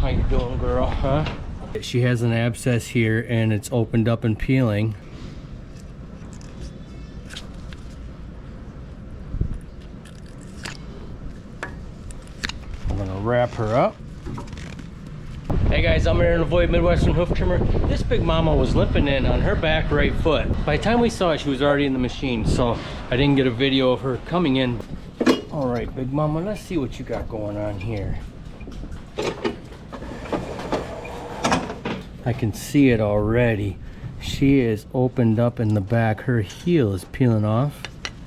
How you doing, girl? Huh? She has an abscess here and it's opened up and peeling. I'm gonna wrap her up. Hey guys, I'm Aaron Avoid Midwestern Hoof Trimmer. This big mama was limping in on her back right foot. By the time we saw it, she was already in the machine, so I didn't get a video of her coming in. All right, big mama, let's see what you got going on here. I can see it already. She is opened up in the back. Her heel is peeling off.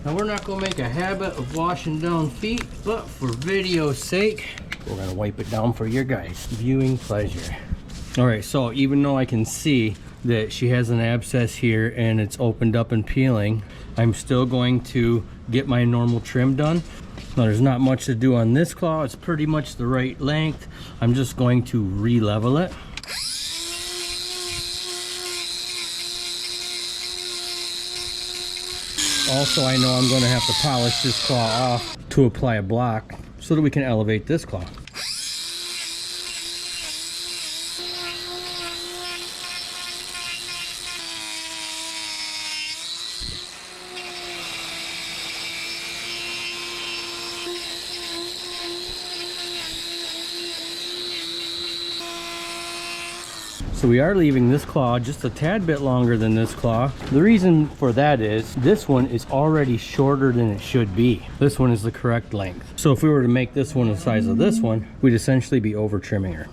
Now we're not gonna make a habit of washing down feet, but for video's sake, we're gonna wipe it down for your guys' viewing pleasure. All right, so even though I can see that she has an abscess here and it's opened up and peeling, I'm still going to get my normal trim done. Now there's not much to do on this claw. It's pretty much the right length. I'm just going to re-level it. Also, I know I'm going to have to polish this claw off to apply a block so that we can elevate this claw. So we are leaving this claw just a tad bit longer than this claw. The reason for that is this one is already shorter than it should be. This one is the correct length. So if we were to make this one the size of this one, we'd essentially be over trimming her.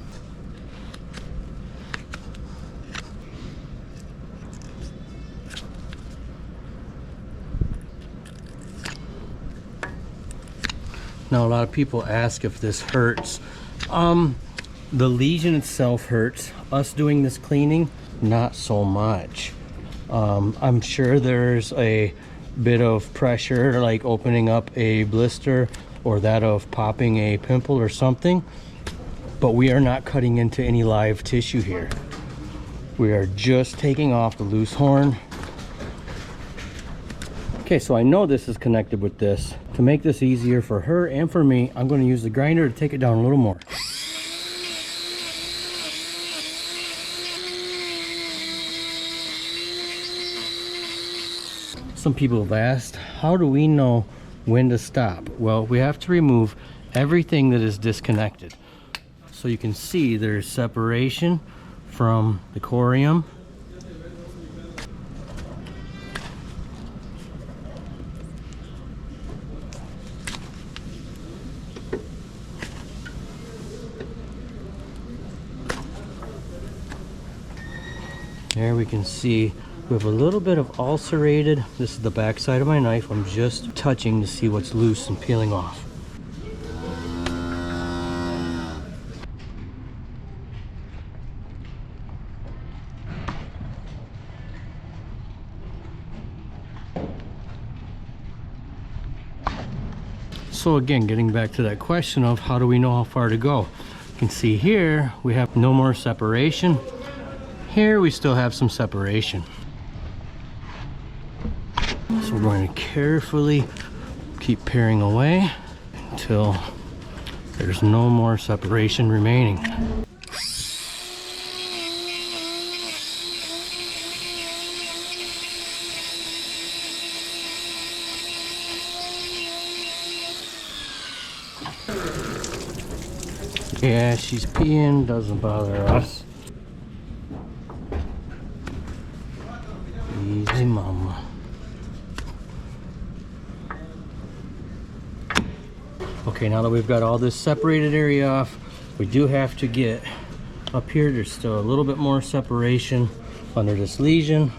Now a lot of people ask if this hurts. The lesion itself hurts. Us doing this cleaning, not so much. I'm sure there's a bit of pressure, like opening up a blister or that of popping a pimple or something, but we are not cutting into any live tissue here. We are just taking off the loose horn. Okay, so I know this is connected with this. To make this easier for her and for me, I'm going to use the grinder to take it down a little more. Some people have asked, how do we know when to stop? Well, we have to remove everything that is disconnected. So you can see there's separation from the corium. There we can see we have a little bit of ulcerated. This is the back side of my knife. I'm just touching to see what's loose and peeling off. So again, getting back to that question of how do we know how far to go? You can see here we have no more separation. Here we still have some separation. So we're going to carefully keep paring away until there's no more separation remaining. Yeah, she's peeing, doesn't bother us. Easy, mama. Okay, now that we've got all this separated area off, we do have to get up here. There's still a little bit more separation under this lesion.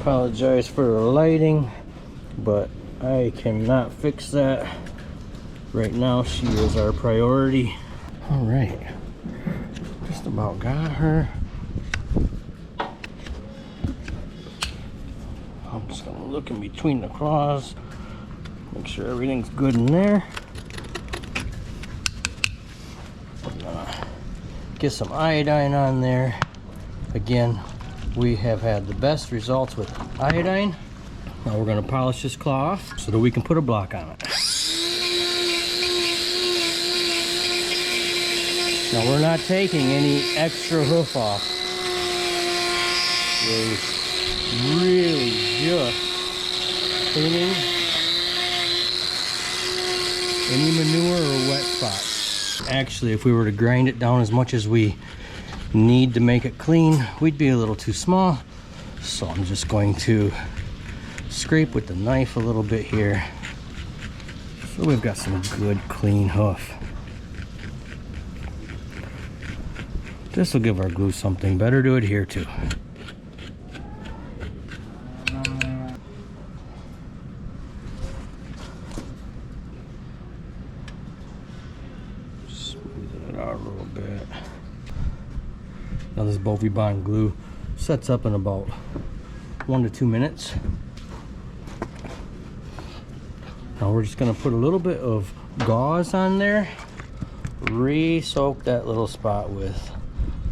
Apologize for the lighting, but I cannot fix that. Right now she is our priority. All right, just about got her. I'm just gonna look in between the claws, make sure everything's good in there. I'm gonna get some iodine on there. Again, we have had the best results with iodine. Now we're going to polish this claw off so that we can put a block on it. Now we're not taking any extra hoof off. We're really just cleaning any manure or wet spots. Actually, if we were to grind it down as much as we need to make it clean, we'd be a little too small. So I'm just going to scrape with the knife a little bit here so we've got some good clean hoof. This will give our glue something better to adhere to. Smooth it out a little bit. Now this Bovie Bond glue sets up in about 1 to 2 minutes. Now we're just going to put a little bit of gauze on there. Re-soak that little spot with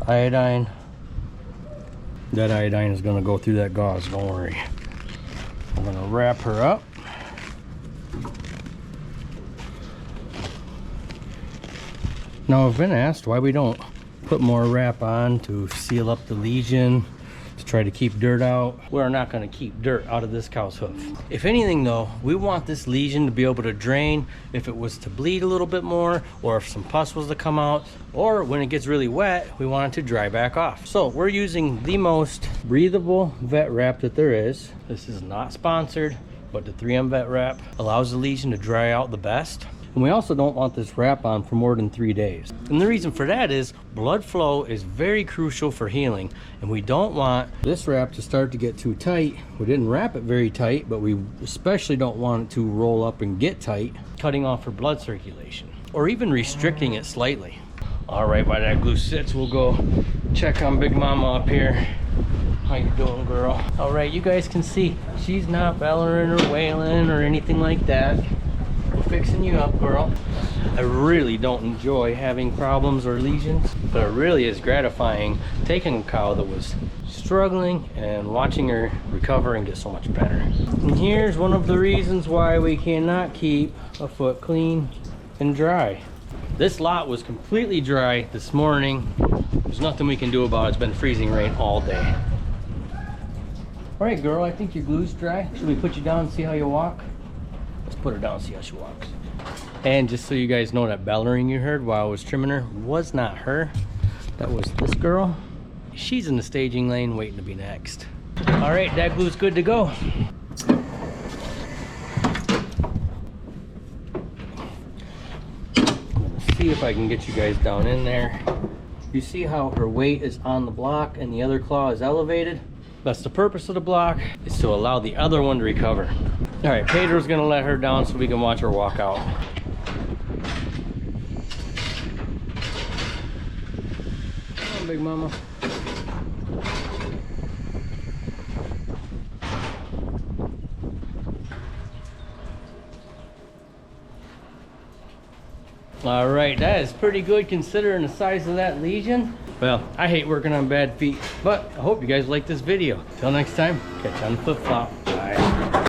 iodine. That iodine is going to go through that gauze, don't worry. I'm going to wrap her up. Now I've been asked why we don't put more wrap on to seal up the lesion, to try to keep dirt out. We're not going to keep dirt out of this cow's hoof. If anything though, we want this lesion to be able to drain if it was to bleed a little bit more, or if some pus was to come out, or when it gets really wet, we want it to dry back off. So we're using the most breathable vet wrap that there is. This is not sponsored, but the 3M vet wrap allows the lesion to dry out the best. And we also don't want this wrap on for more than 3 days. And the reason for that is blood flow is very crucial for healing. And we don't want this wrap to start to get too tight. We didn't wrap it very tight, but we especially don't want it to roll up and get tight, cutting off her blood circulation, or even restricting it slightly. All right, while that glue sits, we'll go check on Big Mama up here. How you doing, girl? All right, you guys can see she's not bellowing or wailing or anything like that. We're fixing you up, girl. I really don't enjoy having problems or lesions, but it really is gratifying taking a cow that was struggling and watching her recover and get so much better. And here's one of the reasons why we cannot keep a foot clean and dry. This lot was completely dry this morning. There's nothing we can do about it. It's been freezing rain all day. All right, girl, I think your glue's dry. Should we put you down and see how you walk? Let's put her down and see how she walks. And just so you guys know, that bellowing you heard while I was trimming her was not her. That was this girl. She's in the staging lane waiting to be next. All right, that glue's good to go. See if I can get you guys down in there. You see how her weight is on the block and the other claw is elevated? That's the purpose of the block, is to allow the other one to recover. All right, Pedro's gonna let her down so we can watch her walk out. Come on, Big Mama. All right, that is pretty good considering the size of that lesion. Well, I hate working on bad feet, but I hope you guys like this video. Till next time, catch you on the flip flop.